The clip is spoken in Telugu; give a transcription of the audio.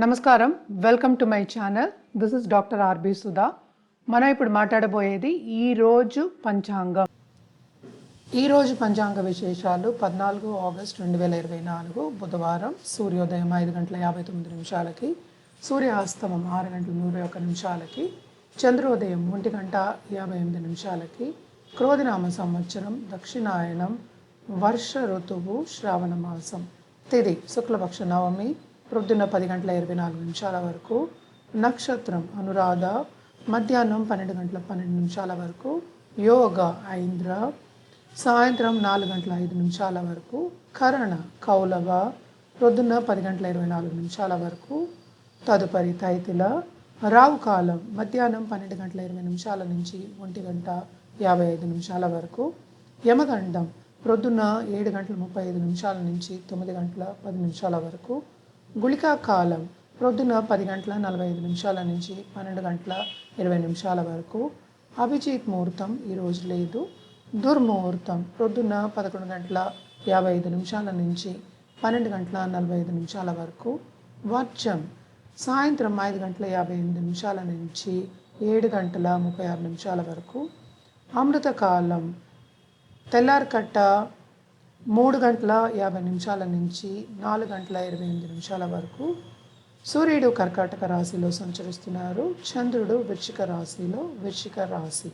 నమస్కారం, welcome to my channel. This is doctor R B Sudha. మనం ఇప్పుడు మాట్లాడబోయేది ఈరోజు పంచాంగం. ఈరోజు పంచాంగ విశేషాలు 14 ఆగస్టు 2024 బుధవారం. సూర్యోదయం 5 గంటల 59 నిమిషాలకి, సూర్యాస్తమం 6 గంటల 101 నిమిషాలకి, చంద్రోదయం 1 గంట 58 నిమిషాలకి, క్రోధినామ సంవత్సరం, దక్షిణాయనం, వర్ష ఋతువు, శ్రావణ మాసం. తిథి శుక్లపక్ష నవమి, ప్రొద్దున 10 గంటల 24 నిమిషాల వరకు. నక్షత్రం అనురాధ, మధ్యాహ్నం 12 గంటల 12 నిమిషాల వరకు. యోగ ఐంద్ర, సాయంత్రం 4 గంటల 5 నిమిషాల వరకు. కరణ కౌలవ, ప్రొద్దున 10 గంటల 24 నిమిషాల వరకు. తదుపరి తైతిల. రావు కాలం మధ్యాహ్నం 12 గంటల 20 నిమిషాల నుంచి 1 గంట 55 నిమిషాల వరకు. యమగండం ప్రొద్దున 7 గంటల 35 నిమిషాల నుంచి 9 గంటల 10 నిమిషాల వరకు. గుళికా కాలం ప్రొద్దున 10 గంటల 45 నిమిషాల నుంచి 12 గంటల 20 నిమిషాల వరకు. అభిజిత్ ముహూర్తం ఈరోజు లేదు. దుర్ముహూర్తం ప్రొద్దున 11 గంటల 55 నిమిషాల నుంచి 12 గంటల 45 నిమిషాల వరకు. వర్జం సాయంత్రం 5 గంటల 58 నిమిషాల నుంచి 7 గంటల 36 నిమిషాల వరకు. అమృతకాలం తెల్లారికట్ట 3 గంటల 50 నిమిషాల నుంచి 4 గంటల 28 నిమిషాల వరకు. సూర్యుడు కర్కాటక రాశిలో సంచరిస్తున్నారు. చంద్రుడు వృశ్చిక రాశిలో. వృశ్చిక రాశి